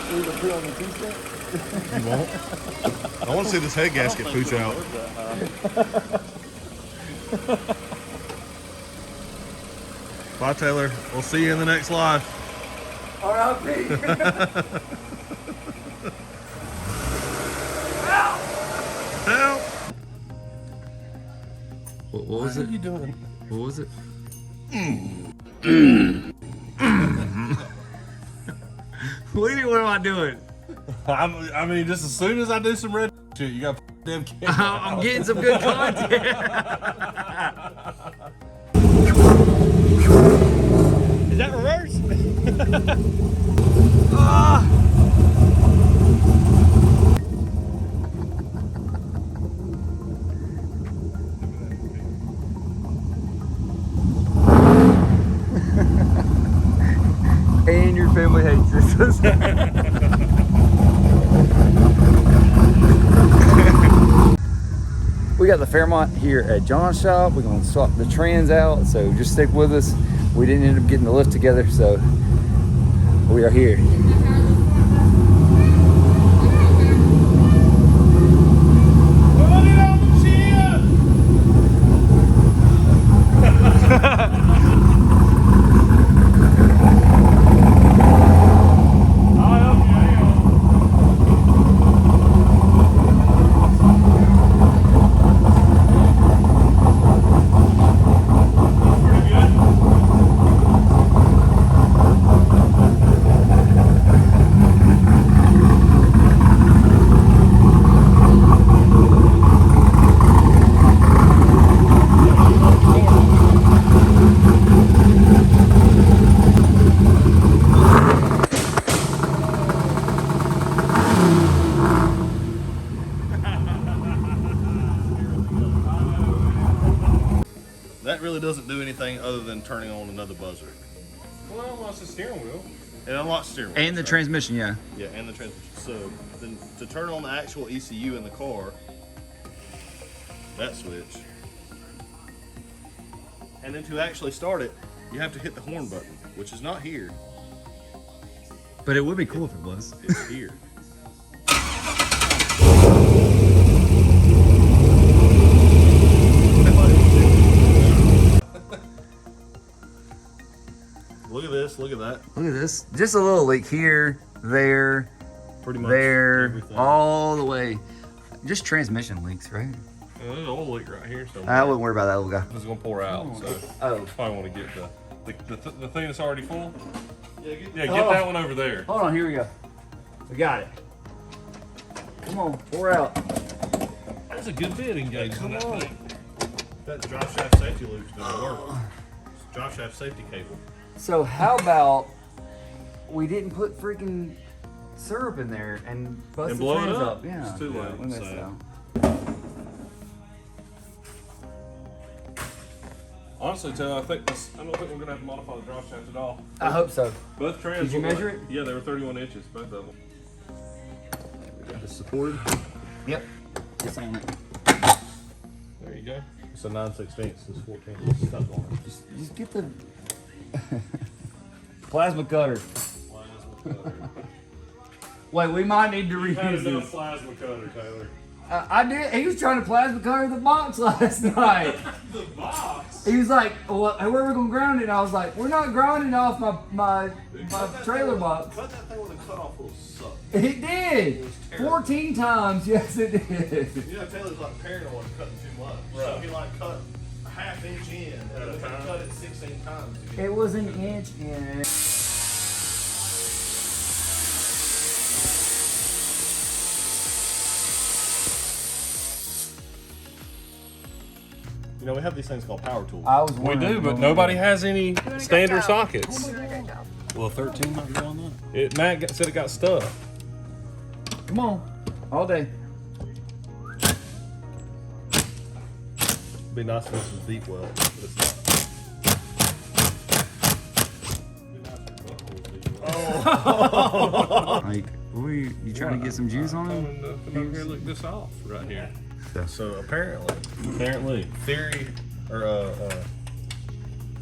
Either put on the t-shirt. You won't? I want to see this head gasket pooch out. Bye, Taylor. We'll see you in the next life. R.I.P. Help! What was it? What are you doing? What was it? What am I doing? I mean, just as soon as I do some red shit, you got damn camera. I'm getting some good content. Is that reverse? And your family hates this. We got the Fairmont here at John's shop. We're gonna swap the trans out, so just stick with us. We didn't end up getting the lift together, so we are here. That really doesn't do anything other than turning on another buzzer. Well, it unlocks the steering wheel. It unlocks steering wheel. And the transmission, yeah. Yeah, and the transmission. So then to turn on the actual ECU in the car, that switch. And then to actually start it, you have to hit the horn button, which is not here. But it would be cool if it was. It's here. Look at this, look at that. Look at this. Just a little leak here, there, Pretty much there, everything. all the way. Just transmission leaks, right? There's an oil leak right here somewhere. I wouldn't worry about that little guy. It's gonna pour out, so Oh. probably want to get the thing that's already full. Yeah, get Yeah, get that one over there. Hold on, here we go. We got it. Come on, pour out. That's a good bit engaged in that on. thing. That drive shaft safety loop's gonna work. It's drive shaft safety cable. So how about we didn't put freaking syrup in there and bust And the blow it trans up? up? Yeah. It's too Yeah, late, we missed so. out. Honestly, Taylor, I don't think we're gonna have to modify the drive shaft at all. I hope so. Both trans. Did you look measure like- it? Yeah, they were 31 inches, both of them. It's supported. Yep. It's on it. There you go. It's a 9/16. It's 14. It's stuck on it. Just get the plasma cutter. Wait, we might need to You had reuse enough this. plasma cutter, Taylor. I did. He was trying to plasma cutter the box last night. The box. He was like, well, where are we gonna ground it? And I was like, we're not grounding off my trailer box. Cut that thing with a cutoff will suck. It did. was terrible. 14 times, yes it did. You know, Taylor's like paranoid cutting too much. So Right. he like cut a ½ inch in and At a then time? cut it 16 times. to get It was an inch in. You know, we have these things called power tools. I was We wondering do, but if- nobody has any standard sockets. Well, 13 might go on that. Matt said it got stuck. Come on, all day. It'd be nice if this was deep well, but it's not. Like, you trying to get some juice on him? Come over here, look this off right here. So apparently, theory, or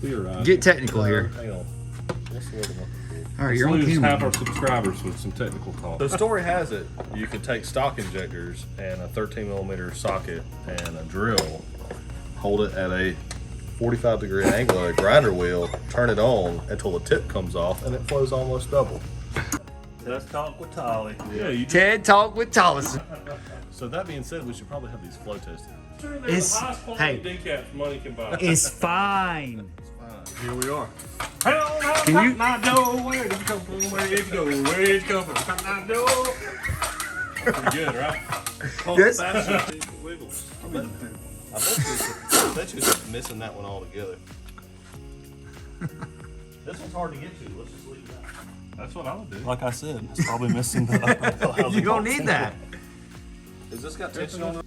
Theorize. Get technical here. hang on. What's the word I'm looking All right, Let's you're on lose camera. half our subscribers with some technical talk. The story has it you can take stock injectors and a 13mm socket and a drill, hold it at a 45-degree angle at a grinder wheel, turn it on until the tip comes off, and it flows almost double. Let's talk with Tolly. Yeah, you TED Talk with Thomas. So that being said, we should probably have these flow tested. sure there's It's- the highest quality hey. decaps money can buy. It's fine. Here we are. Can you? My door, where did you come from? Where did you go? Where did you come from? Come my door. Pretty good, right? Yes. Wiggles. I bet you're just missing that one altogether. This one's hard to get to. Let's just leave it out. That's what I would do. Like I said, it's probably missing the upper. You gonna need that. Is this got tension on it?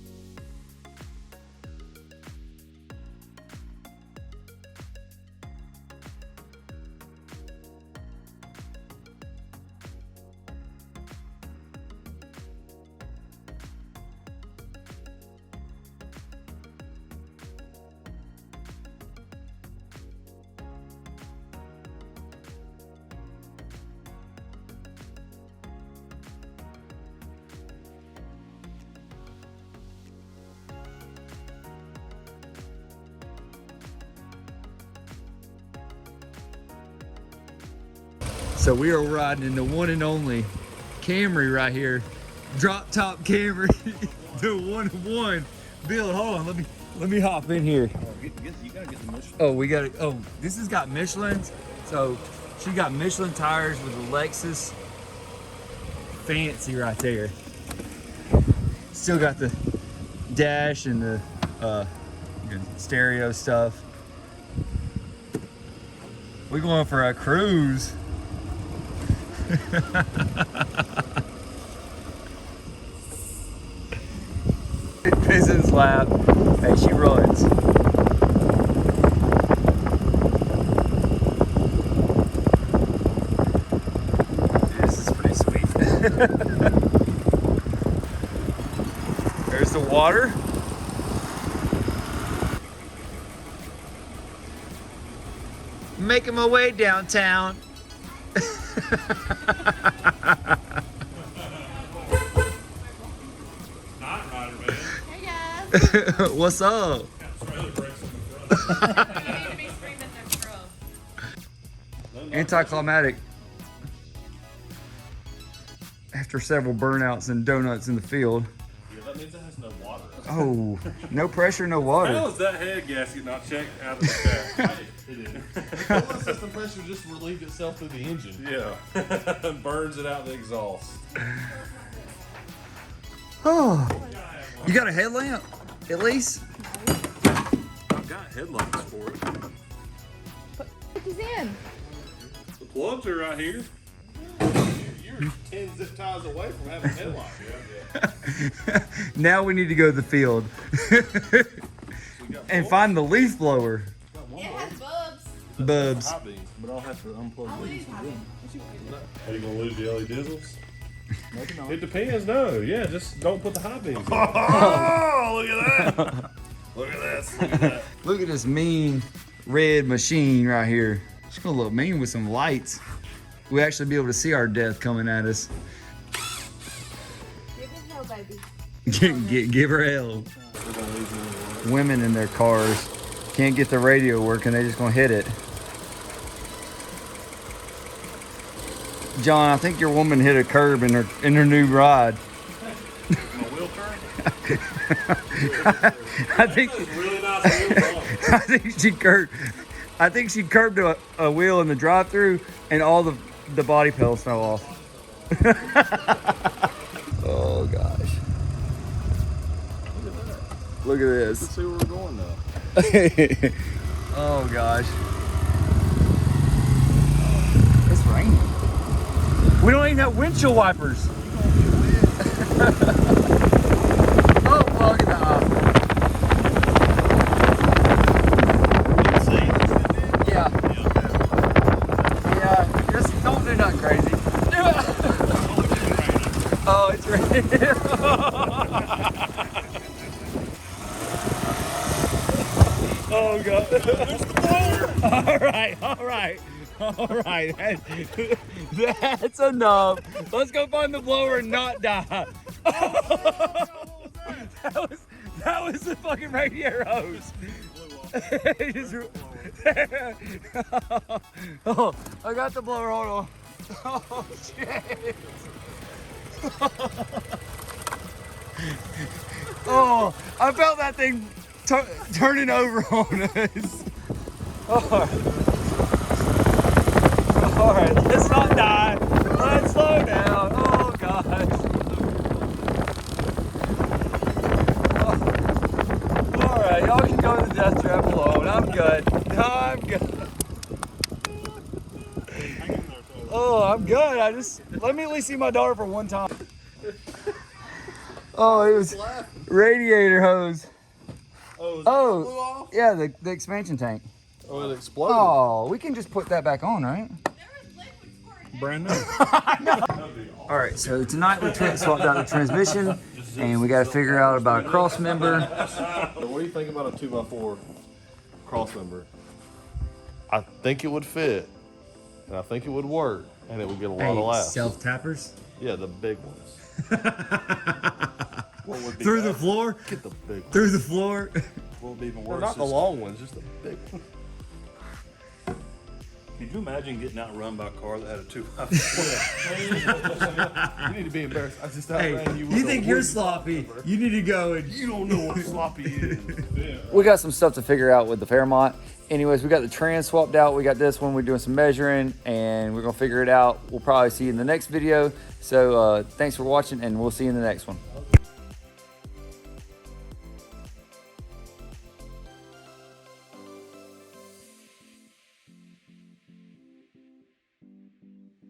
So we are riding in the one and only Camry right here, drop top Camry, the 1-of-1 build. Hold on, let me hop in here. You gotta get the Michelin. Oh, we got it. Oh, this has got Michelin's. So she got Michelin tires with a Lexus. Fancy right there. Still got the dash and the stereo stuff. We're going for a cruise. Pizzon's lap. Hey, she runs. This is pretty sweet. There's the water. Making my way downtown. Night Rider, man. Hey guys. What's up? Trailer brakes in the front. You need to be screaming their scrub. Anticlimactic. After several burnouts and donuts in the field. Yeah, that means it has no water. Oh, no pressure, no How water. is that head gasket not checked out of the shaft? It didn't. The system pressure just relieved itself through the engine. Yeah. Burns it out the exhaust. Oh, you got a headlamp, at least? I've got headlights for it. Put these in. The plugs are right here. You're 10 zip ties away from having headlights. Now we need to go to the field and find the leaf blower. It has bubs. Bubs. Hot beams. But I'll have to unplug Oh, it these. is hot. Are you gonna lose the LED diesels? It depends. No, yeah, just don't put the high beams. In. Oh, look at that. Look at this. Look at that. Look at this mean red machine right here. It's gonna look mean with some lights. We actually be able to see our death coming at us. Give it hell, baby. Give her hell. Women in their cars can't get the radio working. They just gonna hit it. John, I think your woman hit a curb in her new ride. My wheel turn. I think Really nice wheels on. I think she curbed a wheel in the drive-through, and all the body panels fell off. Oh gosh! Look at Let's this. see where we're going now. Oh gosh! It's raining. We don't even have windshield wipers. Oh, plug it up. Yeah. Yeah, just don't do nothing crazy. Oh, it's raining. Oh, God. All right. That's enough. Let's go find the blower and not die. That was the fucking radiator hose. It just- oh, I got the blower. Hold on. Oh shit. Oh, I felt that thing turning over on us. All right, let's not die. Let's slow down. Oh gosh. All right, y'all can go to the death trap alone. I'm good. No, I'm good. Oh, I'm good. Let me at least see my daughter for one time. Oh, it was radiator hose. Oh, yeah, the expansion tank. Oh, it exploded. Oh, we can just put that back on, right? Brand new. All right, so tonight we swapped out the transmission, and we got to figure out about a cross member. What do you think about a 2x4 cross member? I think it would fit, and I think it would work, and it would get a lot of laughs. Self tappers Yeah, the big ones. What would be through the better? floor. Get the big ones. Through the floor. What would be even No, worse? not the is- long ones, just the big ones. Could you imagine getting outrun by a car that had a 2x4? You need to be embarrassed. I just Hey, outran you. you think you're sloppy? You need to go and. You don't know what sloppy is. We got some stuff to figure out with the Fairmont. Anyways, we got the trans swapped out. We got this one. We're doing some measuring, and we're gonna figure it out. We'll probably see you in the next video. So thanks for watching, and we'll see you in the next one.